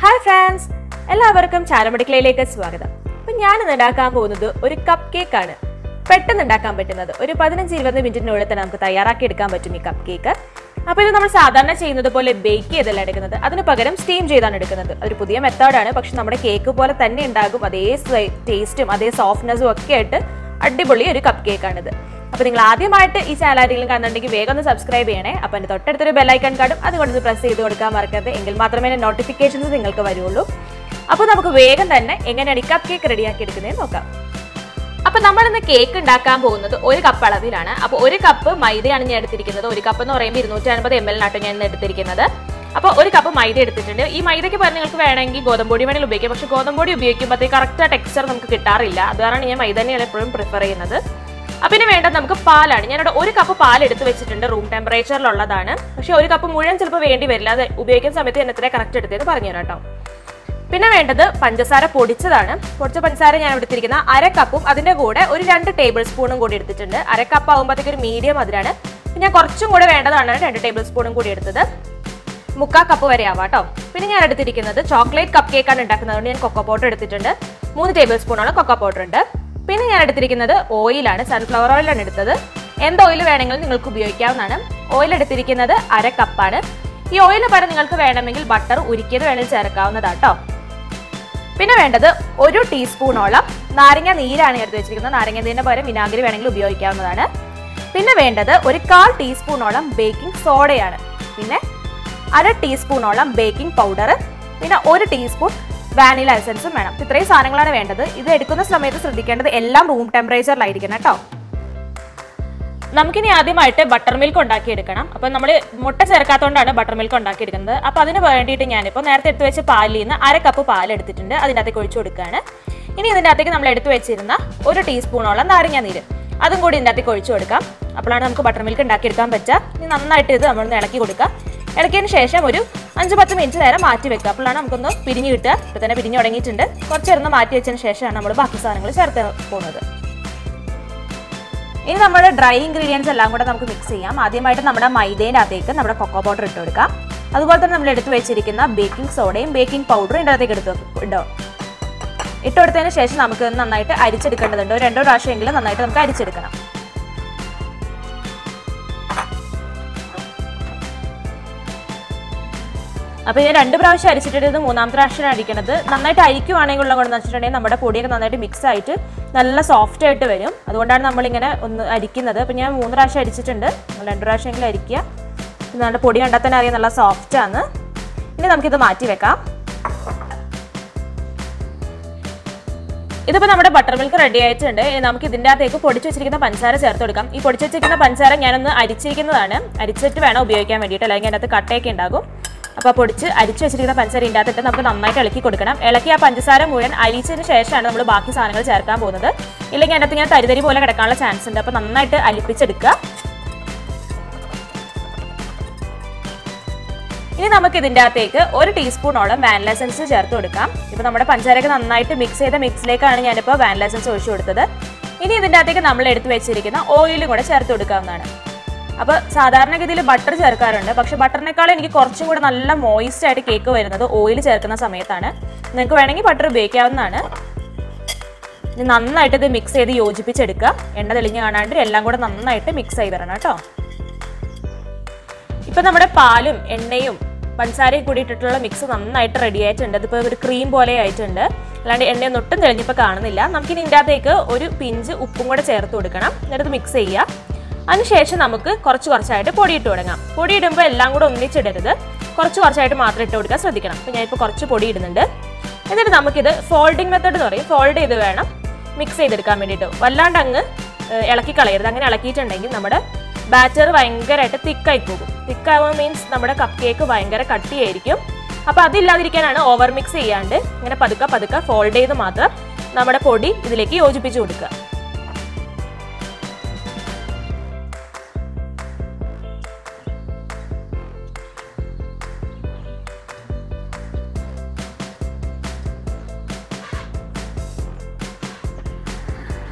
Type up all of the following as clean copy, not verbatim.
Hi friends! എല്ലാവർക്കും ചാരമടിക്കലയിലേക്ക് സ്വാഗതം. അപ്പോൾ ഞാൻ ഇന്ന് ഉണ്ടാക്കാൻ പോകുന്നത് ഒരു കപ്പ് കേക്ക് ആണ്. പെട്ടെന്ന് ഉണ്ടാക്കാൻ പറ്റുന്നത് ഒരു 15-20 മിനിറ്റിനുള്ളിൽ തന്നെ നമുക്ക് തയ്യാറാക്കി എടുക്കാൻ പറ്റും ഈ കപ്പ് കേക്ക്. അപ്പോൾ ഇത് നമ്മൾ സാധാരണ ചെയ്യുന്നത് പോലെ ബേക്ക് ചെയ്തല്ല എടുക്കുന്നത്. അതിനു പകരം സ്റ്റീം ചെയ്താണ് എടുക്കുന്നത്. അതൊരു പുതിയ മെത്തേഡാണ്. പക്ഷെ നമ്മുടെ കേക്ക് പോലെ തന്നെ ഉണ്ടാകും. അതേ ടേസ്റ്റും അതേ സോഫ്റ്റ്നെസ്സും ഒക്കെ ആയിട്ട് അടിപൊളി ഒരു കപ്പ് കേക്കാണിത്. അപ്പോൾ നിങ്ങൾ ആദ്യമായിട്ട് ഈ ചാനൽ ആരെങ്കിലും കാണുന്നുണ്ടെങ്കിൽ വേഗം ഒന്ന് സബ്സ്ക്രൈബ് ചെയ്യണേ. അപ്പോൾ എൻ്റെ തൊട്ടടുത്തൊരു ബെല്ലൈക്കൺ കാണും, അതുകൊണ്ട് പ്രസ് ചെയ്ത് കൊടുക്കാൻ മറക്കരുത്. എങ്കിൽ മാത്രമേ നോട്ടിഫിക്കേഷൻസ് നിങ്ങൾക്ക് വരുള്ളൂ. അപ്പോൾ നമുക്ക് വേഗം തന്നെ എങ്ങനെയാണ് ഈ കപ്പ് കേക്ക് റെഡിയാക്കി എടുക്കുന്നത് നോക്കാം. അപ്പോൾ നമ്മൾ ഇന്ന് കേക്ക് ഉണ്ടാക്കാൻ പോകുന്നത് ഒരു കപ്പ് അളവിലാണ്. അപ്പോൾ ഒരു കപ്പ് മൈദയാണ് ഞാൻ എടുത്തിരിക്കുന്നത്. ഒരു കപ്പ് എന്ന് പറയുമ്പോൾ 250 ml നാട്ടോ ഞാൻ എടുത്തിരിക്കുന്നത്. അപ്പോൾ ഒരു കപ്പ് മൈദ എടുത്തിട്ടുണ്ട്. ഈ മൈദയ്ക്ക് പറഞ്ഞ് നിങ്ങൾക്ക് വേണമെങ്കിൽ ഗോതമ്പൊടി വേണമെങ്കിൽ ഉപയോഗിക്കാം. പക്ഷേ ഗോതമ്പൊടി ഉപയോഗിക്കുമ്പോഴത്തേക്ക് കറക്റ്റ് ആ ടെക്സ്ചർ നമുക്ക് കിട്ടാറില്ല. അതാണ് ഞാൻ മൈദ തന്നെയാണ് എപ്പോഴും പ്രിഫർ ചെയ്യുന്നത്. അപ്പം പിന്നെ വേണ്ടത് നമുക്ക് പാലാണ്. ഞാനിവിടെ ഒരു കപ്പ് പാൽ എടുത്ത് വെച്ചിട്ടുണ്ട്. റൂം ടെമ്പറേച്ചറിലുള്ളതാണ്. പക്ഷേ ഒരു കപ്പ് മുഴുവൻ ചിലപ്പോൾ വേണ്ടി വരില്ല. അത് ഉപയോഗിക്കുന്ന സമയത്ത് ഞാൻ എത്ര കറക്റ്റ് എടുത്തതെന്ന് പറഞ്ഞു തരാം കേട്ടോ. പിന്നെ വേണ്ടത് പഞ്ചസാര പൊടിച്ചതാണ്. പൊടിച്ച പഞ്ചസാര ഞാൻ എടുത്തിരിക്കുന്ന അര കപ്പും അതിൻ്റെ കൂടെ ഒരു 2 ടേബിൾ സ്പൂണും കൂടി എടുത്തിട്ടുണ്ട്. അര കപ്പ് ആകുമ്പോഴത്തേക്ക് ഒരു മീഡിയം മധുരമാണ്. പിന്നെ ഞാൻ കുറച്ചും കൂടെ വേണ്ടതാണ് 2 ടേബിൾ സ്പൂണും കൂടി എടുത്തത്. 3/4 കപ്പ് വരെ ആവാം കേട്ടോ. പിന്നെ ഞാൻ എടുത്തിരിക്കുന്നത് ചോക്ലേറ്റ് കപ്പ് കേക്കാണ് ഉണ്ടാക്കുന്നത്. അതുകൊണ്ട് ഞാൻ കൊക്കോ പൗഡർ എടുത്തിട്ടുണ്ട്. 3 ടേബിൾ സ്പൂണോളം കൊക്കോ പൗഡർ ഉണ്ട്. പിന്നെ ഞാൻ എടുത്തിരിക്കുന്നത് ഓയിലാണ്. സൺഫ്ലവർ ഓയിലാണ് എടുത്തത്. എന്ത് ഓയിൽ വേണമെങ്കിലും നിങ്ങൾക്ക് ഉപയോഗിക്കാവുന്നതാണ്. ഓയിൽ എടുത്തിരിക്കുന്നത് അര കപ്പാണ്. ഈ ഓയിലിന് പകരം നിങ്ങൾക്ക് വേണമെങ്കിൽ ബട്ടർ ഉരുക്കിയത് വേണമെങ്കിൽ ചേർക്കാവുന്നതാണ് കേട്ടോ. പിന്നെ വേണ്ടത് 1 ടീസ്പൂണോളം നാരങ്ങ നീരാണ് എടുത്ത് വെച്ചിരിക്കുന്നത്. നാരങ്ങ നീരിന് പകരം വിനാഗിരി വേണമെങ്കിൽ ഉപയോഗിക്കാവുന്നതാണ്. പിന്നെ വേണ്ടത് 1/4 ടീസ്പൂണോളം ബേക്കിംഗ് സോഡയാണ്. പിന്നെ അര ടീസ്പൂണോളം ബേക്കിംഗ് പൗഡർ, പിന്നെ 1 ടീസ്പൂൺ വാനില എസൻസും വേണം. ഇത്രയും സാധനങ്ങളാണ് വേണ്ടത്. ഇത് എടുക്കുന്ന സമയത്ത് ശ്രദ്ധിക്കേണ്ടത് എല്ലാം റൂം ടെമ്പറേച്ചറിലായിരിക്കണം കേട്ടോ. നമുക്കിനി ആദ്യമായിട്ട് ബട്ടർ മിൽക്ക് ഉണ്ടാക്കിയെടുക്കണം. അപ്പം നമ്മൾ മുട്ട ചേർക്കാത്തതുകൊണ്ടാണ് ബട്ടർ മിൽക്ക് ഉണ്ടാക്കിയെടുക്കുന്നത്. അപ്പോൾ അതിന് വേണ്ടിയിട്ട് ഞാനിപ്പോൾ നേരത്തെ എടുത്ത് വെച്ച പാലിൽ നിന്ന് അര കപ്പ് പാൽ എടുത്തിട്ടുണ്ട്. അതിൻ്റെ അകത്തേക്ക് ഒഴിച്ചു കൊടുക്കുകയാണ്. ഇനി ഇതിൻ്റെ അകത്തേക്ക് നമ്മൾ എടുത്ത് വെച്ചിരുന്ന 1 ടീസ്പൂണോളം നാരങ്ങ നീര് അതും കൂടി ഇതിൻ്റെ അകത്തേക്ക് ഒഴിച്ചു കൊടുക്കാം. അപ്പോഴാണ് നമുക്ക് ബട്ടർ മിൽക്ക് ഉണ്ടാക്കിയെടുക്കാൻ പറ്റുക. ഇനി നന്നായിട്ട് ഇത് നമ്മളൊന്ന് ഇളക്കി കൊടുക്കുക. ഇളക്കിയതിന് ശേഷം ഒരു 5-10 മിനിറ്റ് നേരം മാറ്റി വെക്കുക. അപ്പോഴാണ് നമുക്കൊന്ന് പിരിഞ്ഞ് കിട്ടുക. ഇപ്പോൾ തന്നെ പിരിഞ്ഞ് തുടങ്ങിയിട്ടുണ്ട്. കുറച്ച് നേരം മാറ്റി വെച്ചതിന് ശേഷമാണ് നമ്മൾ ബാക്കി സാധനങ്ങൾ ചേർത്ത് പോകുന്നത്. ഇനി നമ്മൾ ഡ്രൈ ഇൻഗ്രീഡിയൻസ് എല്ലാം കൂടെ നമുക്ക് മിക്സ് ചെയ്യാം. ആദ്യമായിട്ട് നമ്മുടെ മൈദേൻ്റെ അകത്തേക്ക് നമ്മുടെ കൊക്കോ പൗഡർ ഇട്ട് കൊടുക്കാം. അതുപോലെ തന്നെ നമ്മൾ എടുത്ത് വെച്ചിരിക്കുന്ന ബേക്കിംഗ് സോഡയും ബേക്കിംഗ് പൗഡറും ഇതിൻ്റെ അകത്തേക്ക് ഇട്ട് കൊടുത്തതിന് ശേഷം നമുക്ക് നന്നായിട്ട് അരിച്ചെടുക്കേണ്ടതുണ്ട്. 2 പ്രാവശ്യമെങ്കിലും നന്നായിട്ട് നമുക്ക് അരിച്ചെടുക്കണം. അപ്പോൾ ഞാൻ 2 പ്രാവശ്യം അരിച്ചിട്ട് 3ാമത്തെ പ്രാവശ്യം അരിക്കണത്. നന്നായിട്ട് അരിക്കുവാണെങ്കിൽ ഉള്ള കൊണ്ടെന്ന് വെച്ചിട്ടുണ്ടെങ്കിൽ നമ്മുടെ പൊടിയൊക്കെ നന്നായിട്ട് മിക്സ് ആയിട്ട് നല്ല സോഫ്റ്റ് ആയിട്ട് വരും. അതുകൊണ്ടാണ് നമ്മളിങ്ങനെ ഒന്ന് അരിക്കുന്നത്. അപ്പോൾ ഞാൻ 3 പ്രാവശ്യം അരിച്ചിട്ടുണ്ട്. 2 പ്രാവശ്യമെങ്കിലും അരിക്കുക. നമ്മുടെ പൊടി കണ്ടാൽ തന്നെ അറിയാം നല്ല സോഫ്റ്റാണ്. ഇനി നമുക്കിത് മാറ്റി വെക്കാം. ഇതിപ്പോൾ നമ്മുടെ ബട്ടർ മിൽക്ക് റെഡി ആയിട്ടുണ്ട്. നമുക്ക് ഇതിൻ്റെ അകത്തേക്ക് പൊടിച്ച് വെച്ചിരിക്കുന്ന പഞ്ചസാര ചേർത്ത് കൊടുക്കാം. ഈ പൊടിച്ച് വെച്ചിരിക്കുന്ന പഞ്ചസാര ഞാനൊന്ന് അരിച്ചിരിക്കുന്നതാണ്. അരിച്ചിട്ട് വേണം ഉപയോഗിക്കാൻ വേണ്ടിയിട്ട്, അല്ലെങ്കിൽ അതിൻ്റെ അകത്ത് കട്ടയൊക്കെ ഉണ്ടാകും. അപ്പോൾ പൊടിച്ച് അരിച്ച് വെച്ചിരിക്കുന്ന പഞ്ചസാര ഇതിൻ്റെ അകത്തിട്ട് നമുക്ക് നന്നായിട്ട് ഇളക്കി കൊടുക്കണം. ഇളക്കി ആ പഞ്ചസാര മുഴുവൻ അരിച്ചതിന് ശേഷമാണ് നമ്മൾ ബാക്കി സാധനങ്ങൾ ചേർക്കാൻ പോകുന്നത്. ഇല്ലെങ്കിൽ അതിനകത്ത് ഇങ്ങനെ തരിതരി പോലെ കിടക്കാനുള്ള ചാൻസ് ഉണ്ട്. അപ്പോൾ നന്നായിട്ട് അലിപ്പിച്ചെടുക്കുക. ഇനി നമുക്ക് ഇതിൻ്റെ അകത്തേക്ക് 1 ടീസ്പൂണോളം വാനില എസൻസ് ചേർത്ത് കൊടുക്കാം. ഇപ്പോൾ നമ്മുടെ പഞ്ചസാരയൊക്കെ നന്നായിട്ട് മിക്സ് ചെയ്ത മിക്സിലേക്കാണ് ഞാനിപ്പോൾ വാനില എസൻസ് ഒഴിച്ചു കൊടുത്തത്. ഇനി ഇതിൻ്റെ അകത്തേക്ക് നമ്മൾ എടുത്ത് വെച്ചിരിക്കുന്ന ഓയിലും കൂടെ ചേർത്ത് കൊടുക്കാവുന്നതാണ്. അപ്പോൾ സാധാരണഗതിയിൽ ബട്ടർ ചേർക്കാറുണ്ട്. പക്ഷേ ബട്ടറിനേക്കാളും എനിക്ക് കുറച്ചും കൂടെ നല്ല മോയിസ്റ്റ് ആയിട്ട് കേക്ക് വരുന്നത് ഓയിൽ ചേർക്കുന്ന സമയത്താണ്. നിങ്ങൾക്ക് വേണമെങ്കിൽ ബട്ടർ ഉപയോഗിക്കാവുന്നതാണ്. നന്നായിട്ട് ഇത് മിക്സ് ചെയ്ത് യോജിപ്പിച്ചെടുക്കുക. എണ്ണ തെളിഞ്ഞ് കാണാണ്ട് എല്ലാം കൂടെ നന്നായിട്ട് മിക്സ് ചെയ്ത് തരണം കേട്ടോ. ഇപ്പം നമ്മുടെ പാലും എണ്ണയും പഞ്ചസാരയും കൂടി ഇട്ടിട്ടുള്ള മിക്സ് നന്നായിട്ട് റെഡി ആയിട്ടുണ്ട്. ഇതിപ്പോൾ ഒരു ക്രീം പോലെ ആയിട്ടുണ്ട്. അല്ലാണ്ട് എണ്ണയൊന്നും ഒട്ടും തെളിഞ്ഞിപ്പോൾ കാണുന്നില്ല. നമുക്കിനി ഇതിൻ്റെ അകത്തേക്ക് ഒരു പിഞ്ച് ഉപ്പും കൂടെ ചേർത്ത് കൊടുക്കണം. എന്നിട്ട് മിക്സ് ചെയ്യുക. അതിനുശേഷം നമുക്ക് കുറച്ചായിട്ട് പൊടിയിട്ട് തുടങ്ങാം. പൊടി ഇടുമ്പോൾ എല്ലാം കൂടെ ഒന്നിച്ചിടരുത്. കുറച്ചായിട്ട് മാത്രം ഇട്ട് കൊടുക്കാൻ ശ്രദ്ധിക്കണം. അപ്പോൾ ഞാനിപ്പോൾ കുറച്ച് പൊടി ഇടുന്നുണ്ട്. എന്നിട്ട് നമുക്കിത് ഫോൾഡിങ് മെത്തേഡ് എന്ന് പറയും. ഫോൾഡ് ചെയ്ത് വേണം മിക്സ് ചെയ്തെടുക്കാൻ വേണ്ടിയിട്ട്. വല്ലാണ്ട് അങ്ങ് ഇളക്കി കളയരുത്. അങ്ങനെ ഇളക്കിയിട്ടുണ്ടെങ്കിൽ നമ്മുടെ ബാറ്റർ ഭയങ്കരമായിട്ട് തിക്കായി പോകും. തിക്കാവുക മീൻസ് നമ്മുടെ കപ്പ് കേക്ക് ഭയങ്കര കട്ടിയായിരിക്കും. അപ്പോൾ അതില്ലാതിരിക്കാനാണ് ഓവർ മിക്സ് ചെയ്യാണ്ട് ഇങ്ങനെ പതുക്കെ ഫോൾഡ് ചെയ്ത് മാത്രം നമ്മുടെ പൊടി ഇതിലേക്ക് യോജിപ്പിച്ച് കൊടുക്കുക.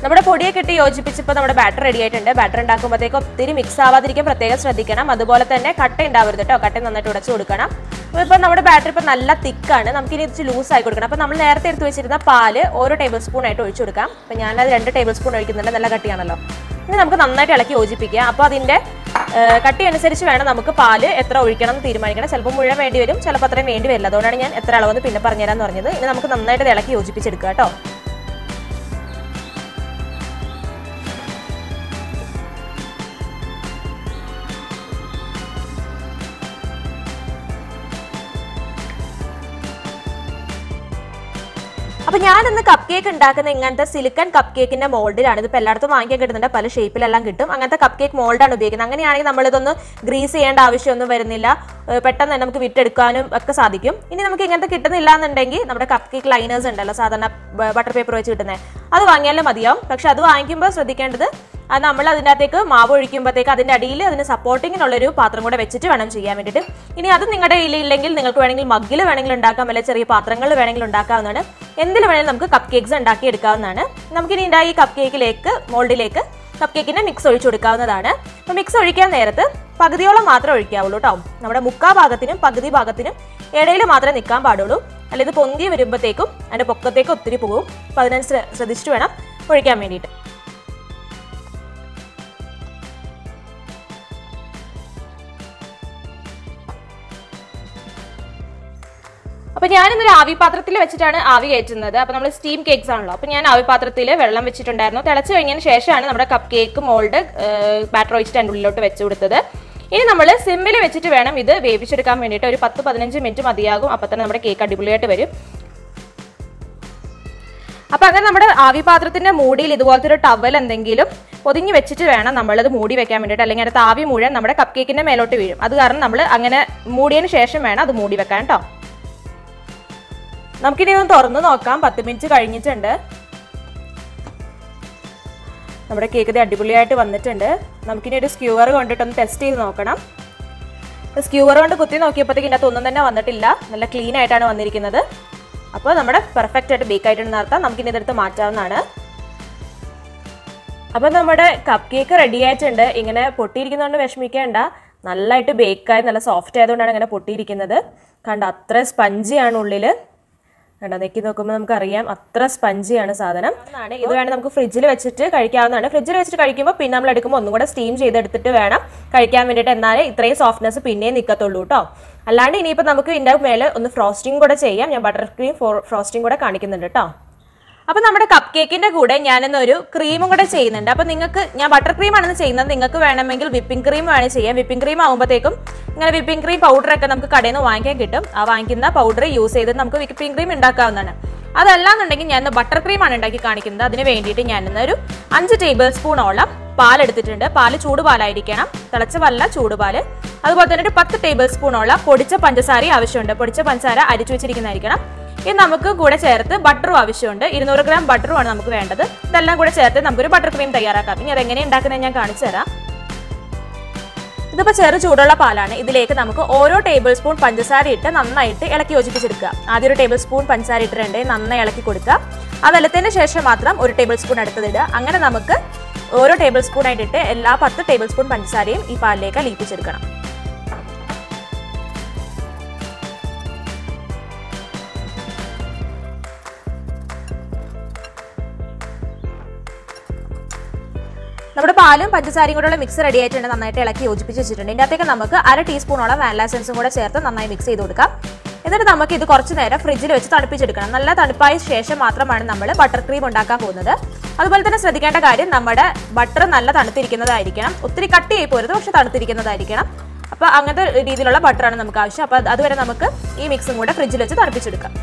നമ്മുടെ പൊടിയൊക്കെ ഇട്ട് യോജിപ്പിച്ചപ്പോൾ നമ്മുടെ ബാറ്റർ റെഡി ആയിട്ടുണ്ട്. ബാറ്റർ ഉണ്ടാക്കുമ്പോഴത്തേക്ക് ഒത്തിരി മിക്സ് ആവാതിരിക്കാൻ പ്രത്യേകം ശ്രദ്ധിക്കണം. അതുപോലെ തന്നെ കട്ട ഉണ്ടാവരുത് കേട്ടോ. കട്ട നന്നായിട്ട് ഉടച്ചു കൊടുക്കണം. ഇപ്പോൾ നമ്മുടെ ബാറ്ററി ഇപ്പോൾ നല്ല തിക്കാണ്, നമുക്കിനി ഇച്ചിരി ലൂസ് ആയി കൊടുക്കണം. അപ്പോൾ നമ്മൾ നേരത്തെ എടുത്ത് വെച്ചിരുന്ന പാല് ഓരോ ടേബിൾ സ്പൂൺ ആയിട്ട് ഒഴിച്ചു കൊടുക്കാം. അപ്പോൾ ഞാനത് 2 ടേബിൾ സ്പൂൺ ഒഴിക്കുന്നുണ്ട്, നല്ല കട്ടിയാണല്ലോ. ഇനി നമുക്ക് നന്നായിട്ട് ഇളക്കി യോജിപ്പിക്കുക. അപ്പോൾ അതിൻ്റെ കട്ടി അനുസരിച്ച് വേണം നമുക്ക് പാല് എത്ര ഒഴിക്കണം എന്ന് തീരുമാനിക്കണം. ചിലപ്പോൾ മുഴുവൻ വേണ്ടി വരും, ചിലപ്പോൾ അത്രയും വേണ്ടി വരില്ല. അതുകൊണ്ടാണ് ഞാൻ എത്ര അളവെന്ന് പിന്നെ പറഞ്ഞുതരാമെന്ന് പറഞ്ഞത്. ഇനി നമുക്ക് നന്നായിട്ട് ഇളക്കി യോജിപ്പിച്ചെടുക്കുക കേട്ടോ. അപ്പോൾ ഞാനിന്ന് കപ്പ് കേക്ക് ഉണ്ടാക്കുന്ന ഇങ്ങനത്തെ സിലിക്കൺ കപ്പ് കേക്കിന്റെ മോൾഡിലാണ്. ഇതിപ്പോൾ എല്ലായിടത്തും വാങ്ങിക്കാൻ കിട്ടുന്നുണ്ട്, പല ഷേപ്പിലെല്ലാം കിട്ടും. അങ്ങനത്തെ കപ്പ് കേക്ക് മോൾഡാണ് ഉപയോഗിക്കുന്നത്. അങ്ങനെയാണെങ്കിൽ നമ്മളിതൊന്ന് ഗ്രീസ് ചെയ്യേണ്ട ആവശ്യമൊന്നും വരുന്നില്ല, പെട്ടെന്ന് തന്നെ നമുക്ക് വിട്ടെടുക്കാനും ഒക്കെ സാധിക്കും. ഇനി നമുക്ക് ഇങ്ങനത്തെ കിട്ടുന്നില്ല എന്നുണ്ടെങ്കിൽ നമ്മുടെ കപ്പ് കേക്ക് ലൈനേഴ്സ് ഉണ്ടല്ലോ, സാധാരണ ബട്ടർ പേപ്പർ വെച്ച് കിട്ടുന്നത്, അത് വാങ്ങിയാലും മതിയാവും. പക്ഷെ അത് വാങ്ങിക്കുമ്പോൾ ശ്രദ്ധിക്കേണ്ടത്, അത് നമ്മൾ അതിൻ്റെ അകത്തേക്ക് മാവ് ഒഴിക്കുമ്പോഴത്തേക്ക് അതിൻ്റെ അടിയിൽ അതിന് സപ്പോർട്ടിങ്ങിനുള്ളൊരു പാത്രം കൂടെ വെച്ചിട്ട് വേണം ചെയ്യാൻ വേണ്ടിയിട്ട്. ഇനി അത് നിങ്ങളുടെ കയ്യിലില്ലെങ്കിൽ നിങ്ങൾക്ക് വേണമെങ്കിൽ മഗ്ഗിൽ വേണമെങ്കിൽ ഉണ്ടാക്കാം, അല്ലെങ്കിൽ ചെറിയ പാത്രങ്ങളിൽ വേണമെങ്കിൽ ഉണ്ടാക്കാവുന്നതാണ്. എന്തിൽ വേണമെങ്കിലും നമുക്ക് കപ്പ് കേക്ക്സ് ഉണ്ടാക്കി എടുക്കാവുന്നതാണ്. നമുക്കിനി ഈ കപ്പ് കേക്കിലേക്ക് മോൾഡിലേക്ക് കപ്പ് കേക്കിൻ്റെ മിക്സ് ഒഴിച്ചു കൊടുക്കാവുന്നതാണ്. അപ്പോൾ മിക്സ് ഒഴിക്കാൻ നേരത്ത് പകുതിയോളം മാത്രമേ ഒഴിക്കാവുള്ളൂ കേട്ടോ. നമ്മുടെ മുക്കാ ഭാഗത്തിനും പകുതി ഭാഗത്തിനും ഇടയിൽ മാത്രമേ നിൽക്കാൻ പാടുള്ളൂ, അല്ലെങ്കിൽ ഇത് പൊന്തി വരുമ്പോഴത്തേക്കും അതിൻ്റെ പൊക്കത്തേക്ക് ഒത്തിരി പോകും. അപ്പോൾ അതിനനുസരിച്ച് ശ്രദ്ധിച്ചിട്ട് വേണം ഒഴിക്കാൻ വേണ്ടിയിട്ട്. അപ്പോൾ ഞാനിന്നൊരു ആവി പാത്രത്തിൽ വെച്ചിട്ടാണ് ആവി കയറ്റുന്നത്. അപ്പോൾ നമ്മൾ സ്റ്റീം കേക്ക്സ് ആണല്ലോ, അപ്പോൾ ഞാൻ ആവി പാത്രത്തിൽ വെള്ളം വെച്ചിട്ടുണ്ടായിരുന്നു. തിളച്ച് കഴിഞ്ഞതിന് ശേഷമാണ് നമ്മുടെ കപ്പ് കേക്ക് മോൾഡ് ബാറ്റർ ഒഴിച്ചിട്ട് അതിൻ്റെ ഉള്ളിലോട്ട് വെച്ച് കൊടുത്തത്. ഇനി നമ്മൾ സിമ്മിൽ വെച്ചിട്ട് വേണം ഇത് വേവിച്ചെടുക്കാൻ വേണ്ടിയിട്ട്. ഒരു 10-15 മിനിറ്റ് മതിയാകും, അപ്പോൾ തന്നെ നമ്മുടെ കേക്ക് അടിപൊളിയായിട്ട് വരും. അപ്പോൾ അങ്ങനെ നമ്മുടെ ആവി പാത്രത്തിൻ്റെ മൂടിയിൽ ഇതുപോലത്തെ ഒരു ടവൽ എന്തെങ്കിലും പൊതിഞ്ഞ് വെച്ചിട്ട് വേണം നമ്മളത് മൂടി വെക്കാൻ വേണ്ടിയിട്ട്, അല്ലെങ്കിൽ അടുത്ത ആവി മുഴുവൻ നമ്മുടെ കപ്പ് കേക്കിൻ്റെ മേലോട്ട് വീഴും. അത് കാരണം നമ്മൾ അങ്ങനെ മൂടിയതിന് ശേഷം വേണം അത് മൂടി വെക്കാൻ കേട്ടോ. നമുക്കിനി ഒന്ന് തുറന്ന് നോക്കാം. 10 മിനിറ്റ് കഴിഞ്ഞിട്ടുണ്ട്. നമ്മുടെ കേക്ക് ഇത് അടിപൊളിയായിട്ട് വന്നിട്ടുണ്ട്. നമുക്കിനി ഒരു സ്ക്യൂവർ കൊണ്ടിട്ടൊന്ന് ടെസ്റ്റ് ചെയ്ത് നോക്കണം. സ്ക്യൂവർ കൊണ്ട് കുത്തി നോക്കിയപ്പോഴത്തേക്ക് ഇതിൻ്റെ അകത്തൊന്നും തന്നെ വന്നിട്ടില്ല, നല്ല ക്ലീൻ ആയിട്ടാണ് വന്നിരിക്കുന്നത്. അപ്പോൾ നമ്മുടെ പെർഫെക്റ്റ് ആയിട്ട് ബേക്ക് ആയിട്ടുണ്ടെന്ന് അർത്ഥം. നമുക്കിനി ഇതെടുത്ത് മാറ്റാവുന്നതാണ്. അപ്പോൾ നമ്മുടെ കപ്പ് കേക്ക് റെഡി ആയിട്ടുണ്ട്. ഇങ്ങനെ പൊട്ടിയിരിക്കുന്നതുകൊണ്ട് വിഷമിക്കേണ്ട, നല്ലതായിട്ട് ബേക്കായി നല്ല സോഫ്റ്റ് ആയതുകൊണ്ടാണ് ഇങ്ങനെ പൊട്ടിയിരിക്കുന്നത്. കണ്ട അത്ര സ്പഞ്ചിയാണ് ഉള്ളിൽ. കണ്ടോ, നെക്കി നോക്കുമ്പോൾ നമുക്കറിയാം അത്ര സ്പഞ്ചിയാണ് സാധനം. ഇത് വേണം നമുക്ക് ഫ്രിഡ്ജിൽ വെച്ചിട്ട് കഴിക്കാവുന്നതാണ്. ഫ്രിഡ്ജിൽ വെച്ചിട്ട് കഴിക്കുമ്പോൾ പിന്നെ നമ്മൾ എടുക്കുമ്പോൾ ഒന്നും കൂടെ സ്റ്റീം ചെയ്തെടുത്തിട്ട് വേണം കഴിക്കാൻ വേണ്ടിയിട്ട്. എന്നാലേ ഇത്രയും സോഫ്റ്റ്നെസ് പിന്നെയും നിൽക്കത്തുള്ളൂ കേട്ടോ. അല്ലാണ്ട് ഇനിയിപ്പോൾ നമുക്ക് ഇതിൻ്റെ മേലെ ഒന്ന് ഫ്രോസ്റ്റിംഗ് കൂടെ ചെയ്യാം. ഞാൻ ബട്ടർ ക്രീം ഫ്രോസ്റ്റിംഗ് കൂടെ കാണിക്കുന്നുണ്ട് കേട്ടോ. അപ്പോൾ നമ്മുടെ കപ്പ് കേക്കിൻ്റെ കൂടെ ഞാനിന്നൊരു ക്രീമും കൂടെ ചെയ്യുന്നുണ്ട്. അപ്പോൾ നിങ്ങൾക്ക്, ഞാൻ ബട്ടർ ക്രീമാണെന്ന് ചെയ്യുന്നത്, നിങ്ങൾക്ക് വേണമെങ്കിൽ വിപ്പിംഗ് ക്രീം വേണമെങ്കിൽ ചെയ്യാം. വിപ്പിംഗ് ക്രീം ആകുമ്പോഴത്തേക്കും ഇങ്ങനെ വിപ്പിംഗ് ക്രീം പൗഡറൊക്കെ നമുക്ക് കടയിൽ നിന്ന് വാങ്ങിക്കാൻ കിട്ടും. ആ വാങ്ങിക്കുന്ന പൗഡർ യൂസ് ചെയ്ത് നമുക്ക് വിപ്പിംഗ് ക്രീം ഉണ്ടാക്കാവുന്നതാണ്. അതല്ലാന്നുണ്ടെങ്കിൽ ഞാൻ ബട്ടർ ക്രീമാണ് ഉണ്ടാക്കി കാണിക്കുന്നത്. അതിന് വേണ്ടിയിട്ട് ഞാനിന്നൊരു 5 ടേബിൾ സ്പൂണോളം പാലെടുത്തിട്ടുണ്ട്. പാല് ചൂടുപാലായിരിക്കണം, തിളച്ച പാലല്ല, ചൂടുപാല്. അതുപോലെ തന്നെ ഒരു 10 ടേബിൾ സ്പൂണോളം പൊടിച്ച പഞ്ചസാര ആവശ്യമുണ്ട്. പൊടിച്ച പഞ്ചസാര അരിച്ചു വെച്ചിരിക്കുന്നതായിരിക്കണം. ഇത് നമുക്ക് കൂടെ ചേർത്ത് ബട്ടറും ആവശ്യമുണ്ട്. 200 ഗ്രാം ബട്ടറുമാണ് നമുക്ക് വേണ്ടത്. ഇതെല്ലാം കൂടെ ചേർത്ത് നമുക്കൊരു ബട്ടർ ക്രീം തയ്യാറാക്കാം. ഇനി അതെങ്ങനെയാണ് ഉണ്ടാക്കുന്നത് ഞാൻ കാണിച്ചു തരാം. ഇതിപ്പോൾ ചെറു ചൂടുള്ള പാലാണ്. ഇതിലേക്ക് നമുക്ക് ഓരോ ടേബിൾ സ്പൂൺ പഞ്ചസാര ഇട്ട് നന്നായിട്ട് ഇളക്കി യോജിപ്പിച്ചെടുക്കുക. ആദ്യം ഒരു ടേബിൾ സ്പൂൺ പഞ്ചസാര ഇട്ടിട്ടുണ്ട്, നന്നായി ഇളക്കി കൊടുക്കുക. അതെല്ലാത്തതിന് ശേഷം മാത്രം ഒരു ടേബിൾ സ്പൂൺ അടുത്തതിടുക. അങ്ങനെ നമുക്ക് ഓരോ ടേബിൾ സ്പൂൺ ആയിട്ടിട്ട് എല്ലാ 10 ടേബിൾ സ്പൂൺ പഞ്ചസാരയും ഈ പാലിലേക്ക് ലയിപ്പിച്ചെടുക്കണം. നമ്മുടെ പാലും പഞ്ചസാരയും കൂടെയുള്ള മിക്സ് റെഡി ആയിട്ടുണ്ട്. നന്നായിട്ട് ഇളക്കി യോജിപ്പിച്ച് വെച്ചിട്ടുണ്ട്. ഇതിൻ്റെ അകത്തേക്ക് നമുക്ക് 1/2 ടീസ്പൂണോളം വാനില എസൻസും കൂടെ ചേർത്ത് നന്നായി മിക്സ് ചെയ്ത് കൊടുക്കാം. എന്നിട്ട് നമുക്ക് ഇത് കുറച്ച് നേരം ഫ്രിഡ്ജിൽ വെച്ച് തണുപ്പിച്ചെടുക്കണം. നല്ല തണുപ്പായ ശേഷം മാത്രമാണ് നമ്മൾ ബട്ടർ ക്രീം ഉണ്ടാക്കാൻ പോകുന്നത്. അതുപോലെ തന്നെ ശ്രദ്ധിക്കേണ്ട കാര്യം, നമ്മുടെ ബട്ടർ നല്ല തണുത്തിരിക്കുന്നതായിരിക്കണം. ഒത്തിരി കട്ടിയായി പോരുത്, പക്ഷെ തണുത്തിരിക്കുന്നതായിരിക്കണം. അപ്പോൾ അങ്ങനത്തെ രീതിയിലുള്ള ബട്ടറാണ് നമുക്ക് ആവശ്യം. അപ്പോൾ അതുവരെ നമുക്ക് ഈ മിക്സും കൂടെ ഫ്രിഡ്ജിൽ വെച്ച് തണുപ്പിച്ചെടുക്കാം.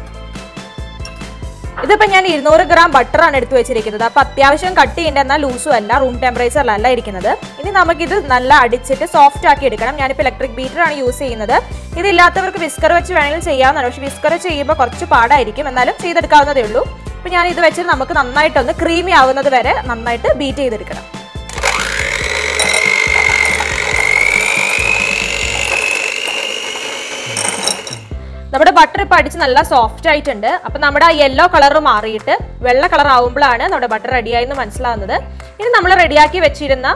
ഇതിപ്പോൾ ഞാൻ 200 ഗ്രാം ബട്ടറാണ് എടുത്തു വെച്ചിരിക്കുന്നത്. അപ്പോൾ അത്യാവശ്യം കട്ടിയുണ്ട്, എന്നാൽ ലൂസും അല്ല, റൂം ടെമ്പറേച്ചറിലല്ല ഇരിക്കുന്നത്. ഇനി നമുക്കിത് നല്ല അടിച്ചിട്ട് സോഫ്റ്റ് ആക്കി എടുക്കണം. ഞാനിപ്പോൾ ഇലക്ട്രിക് ബീറ്ററാണ് യൂസ് ചെയ്യുന്നത്. ഇതില്ലാത്തവർക്ക് വിസ്കർ വെച്ച് വേണമെങ്കിൽ ചെയ്യാവുന്നതാണ്. പക്ഷേ വിസ്കർ ചെയ്യുമ്പോൾ കുറച്ച് പാടായിരിക്കും, എന്നാലും ചെയ്തെടുക്കാവുന്നതേ ഉള്ളൂ. അപ്പോൾ ഞാൻ ഇത് വെച്ച് നമുക്ക് നന്നായിട്ടൊന്ന് ക്രീമി ആവുന്നത് വരെ നന്നായിട്ട് ബീറ്റ് ചെയ്തെടുക്കണം. നമ്മുടെ ബട്ടർ ഇപ്പോൾ അടിച്ച് നല്ല സോഫ്റ്റ് ആയിട്ടുണ്ട്. അപ്പം നമ്മുടെ ആ യെല്ലോ കളർ മാറിയിട്ട് വെള്ള കളർ ആവുമ്പോഴാണ് നമ്മുടെ ബട്ടർ റെഡിയായെന്ന് മനസ്സിലാവുന്നത്. ഇനി നമ്മൾ റെഡിയാക്കി വെച്ചിരുന്ന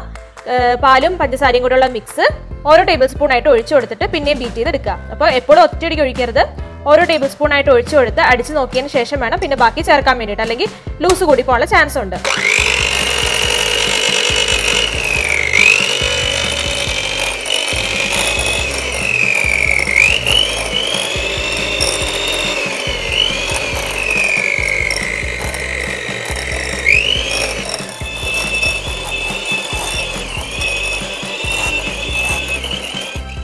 പാലും പഞ്ചസാരയും കൂടെയുള്ള മിക്സ് ഓരോ ടേബിൾ സ്പൂൺ ആയിട്ട് ഒഴിച്ചു കൊടുത്തിട്ട് പിന്നെയും ബീറ്റ് ചെയ്തെടുക്കുക. അപ്പോൾ എപ്പോഴും ഒറ്റയടിക്ക് ഒഴിക്കരുത്, ഓരോ ടേബിൾ സ്പൂൺ ആയിട്ട് ഒഴിച്ചു കൊടുത്ത് അടിച്ച് നോക്കിയതിന് ശേഷം വേണം പിന്നെ ബാക്കി ചേർക്കാൻ വേണ്ടിയിട്ട്, അല്ലെങ്കിൽ ലൂസ് കൂടി പോകാനുള്ള ചാൻസ് ഉണ്ട്.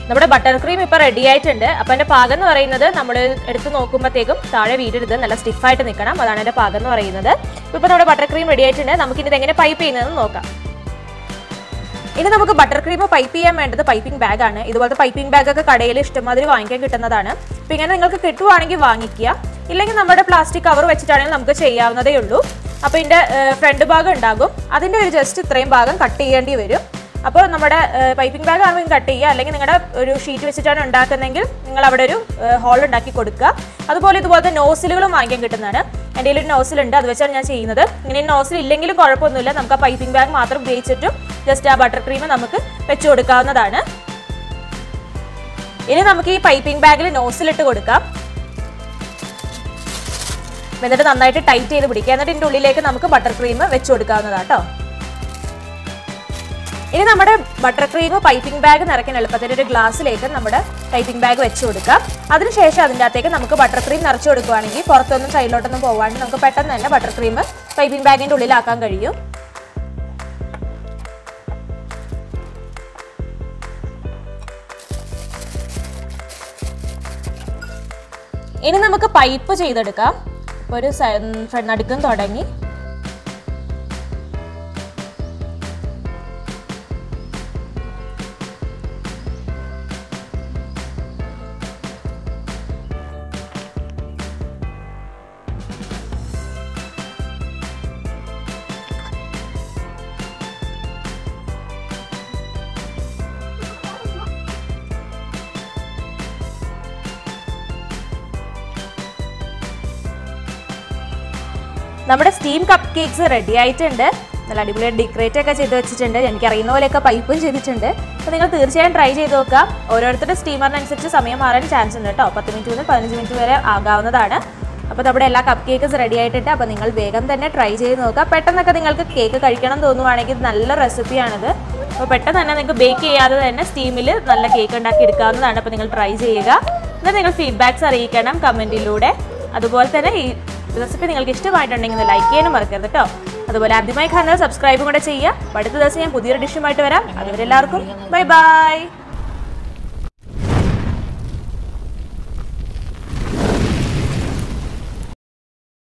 നമ്മുടെ ബട്ടർ ക്രീം ഇപ്പോൾ റെഡി ആയിട്ടുണ്ട്. അപ്പോൾ എൻ്റെ പാകം എന്ന് പറയുന്നത് നമ്മൾ എടുത്ത് നോക്കുമ്പോഴത്തേക്കും താഴെ വീഴരുത്, നല്ല സ്റ്റിഫായിട്ട് നിൽക്കണം, അതാണ് എൻ്റെ പാകം എന്ന് പറയുന്നത്. ഇപ്പോൾ നമ്മുടെ ബട്ടർ ക്രീം റെഡി ആയിട്ടുണ്ട്. നമുക്കിനി ഇതെങ്ങനെ പൈപ്പ് ചെയ്യുന്നതെന്ന് നോക്കാം. ഇനി നമുക്ക് ബട്ടർ ക്രീം പൈപ്പ് ചെയ്യാൻ വേണ്ടത് പൈപ്പിംഗ് ബാഗാണ്. ഇതുപോലത്തെ പൈപ്പിംഗ് ബാഗൊക്കെ കടയിൽ ഇഷ്ടംമാതിരി വാങ്ങിക്കാൻ കിട്ടുന്നതാണ്. അപ്പോൾ ഇങ്ങനെ നിങ്ങൾക്ക് കിട്ടുവാണെങ്കിൽ വാങ്ങിക്കുക, ഇല്ലെങ്കിൽ നമ്മുടെ പ്ലാസ്റ്റിക് കവർ വെച്ചിട്ടാണെങ്കിൽ നമുക്ക് ചെയ്യാവുന്നതേ ഉള്ളൂ. അപ്പോൾ ഇതിൻ്റെ ഫ്രണ്ട് ഭാഗം ഉണ്ടാകും, അതിൻ്റെ ഒരു ജസ്റ്റ് ഇത്രയും ഭാഗം കട്ട് ചെയ്യേണ്ടി വരും. അപ്പോൾ നമ്മുടെ പൈപ്പിംഗ് ബാഗ് ആണെങ്കിൽ കട്ട് ചെയ്യുക, അല്ലെങ്കിൽ നിങ്ങളുടെ ഒരു ഷീറ്റ് വെച്ചിട്ടാണ് ഉണ്ടാക്കുന്നതെങ്കിൽ നിങ്ങൾ അവിടെ ഒരു ഹോൾ ഉണ്ടാക്കി കൊടുക്കുക. അതുപോലെ ഇതുപോലത്തെ നോസിലുകളും വാങ്ങിക്കാൻ കിട്ടുന്നതാണ്. എൻ്റെ കയ്യിൽ ഒരു നോസിലുണ്ട്, അത് വെച്ചാണ് ഞാൻ ചെയ്യുന്നത്. ഇങ്ങനെ നോസിൽ ഇല്ലെങ്കിലും കുഴപ്പമൊന്നുമില്ല, നമുക്ക് ആ പൈപ്പിംഗ് ബാഗ് മാത്രം ഉപയോഗിച്ചിട്ടും ജസ്റ്റ് ആ ബട്ടർ ക്രീം നമുക്ക് വെച്ച് കൊടുക്കാവുന്നതാണ്. ഇനി നമുക്ക് ഈ പൈപ്പിംഗ് ബാഗിൽ നോസിലിട്ട് കൊടുക്കാം, എന്നിട്ട് നന്നായിട്ട് ടൈറ്റ് ചെയ്ത് പിടിക്കുക. എന്നിട്ട് ഇതിൻ്റെ ഉള്ളിലേക്ക് നമുക്ക് ബട്ടർ ക്രീം വെച്ച് കൊടുക്കാവുന്നതാണ് കേട്ടോ. ഇനി നമ്മുടെ ബട്ടർ ക്രീം പൈപ്പിംഗ് ബാഗ് നിറയ്ക്കാൻ എളുപ്പത്തിൽ ഒരു ഗ്ലാസ്സിലേക്ക് നമ്മുടെ പൈപ്പിംഗ് ബാഗ് വെച്ച് കൊടുക്കാം. അതിനുശേഷം അതിൻ്റെ അകത്തേക്ക് നമുക്ക് ബട്ടർ ക്രീം നിറച്ച് കൊടുക്കുകയാണെങ്കിൽ പുറത്തൊന്നും സൈഡിലോട്ടൊന്നും പോകാണ്ട് നമുക്ക് പെട്ടെന്ന് തന്നെ ബട്ടർ ക്രീം പൈപ്പിംഗ് ബാഗിൻ്റെ ഉള്ളിലാക്കാൻ കഴിയും. ഇനി നമുക്ക് പൈപ്പ് ചെയ്തെടുക്കാം. ഇപ്പോൾ ഒരു നടുക്കം തുടങ്ങി നമ്മുടെ സ്റ്റീം കപ്പ് കേക്ക്സ് റെഡി ആയിട്ടുണ്ട്. നല്ല അടിപൊളിയായിട്ട് ഡെക്കറേറ്റ് ഒക്കെ ചെയ്ത് വെച്ചിട്ടുണ്ട്. എനിക്കറിയുന്ന പോലെയൊക്കെ പൈപ്പും ചെയ്തിട്ടുണ്ട്. അപ്പോൾ നിങ്ങൾ തീർച്ചയായും ട്രൈ ചെയ്ത് നോക്കാം. ഓരോരുത്തരുടെ സ്റ്റീമറിനനുസരിച്ച് സമയം മാറാൻ ചാൻസ് ഉണ്ട് കേട്ടോ. 10 മിനിറ്റ് മുതൽ 15 മിനിറ്റ് വരെ ആകാവുന്നതാണ്. അപ്പോൾ നമ്മുടെ എല്ലാ കപ്പ് കേക്ക്സ് റെഡി ആയിട്ടുണ്ട്. അപ്പോൾ നിങ്ങൾ വേഗം തന്നെ ട്രൈ ചെയ്ത് നോക്കുക. പെട്ടെന്നൊക്കെ നിങ്ങൾക്ക് കേക്ക് കഴിക്കണം തോന്നുവാണെങ്കിൽ നല്ല റെസിപ്പിയാണിത്. അപ്പോൾ പെട്ടെന്ന് തന്നെ നിങ്ങൾക്ക് ബേക്ക് ചെയ്യാതെ തന്നെ സ്റ്റീമിൽ നല്ല കേക്ക് ഉണ്ടാക്കി എടുക്കാവുന്നതാണ്. അപ്പോൾ നിങ്ങൾ ട്രൈ ചെയ്യുക. എന്നാൽ നിങ്ങൾ ഫീഡ്ബാക്ക്സ് അറിയിക്കണം കമൻറ്റിലൂടെ. അതുപോലെ തന്നെ ഈ റെസിപ്പി നിങ്ങൾക്ക് ഇഷ്ടമായിട്ടുണ്ടെങ്കിൽ ലൈക്ക് ചെയ്യാനും മറക്കരുത് കേട്ടോ. അതുപോലെ ആദ്യമായി കാണുന്നത് സബ്സ്ക്രൈബും കൂടെ ചെയ്യുക. അടുത്ത ദിവസം ഞാൻ പുതിയൊരു ഡിഷുമായിട്ട് വരാം. അതുവരെ എല്ലാവർക്കും ബൈ ബൈ.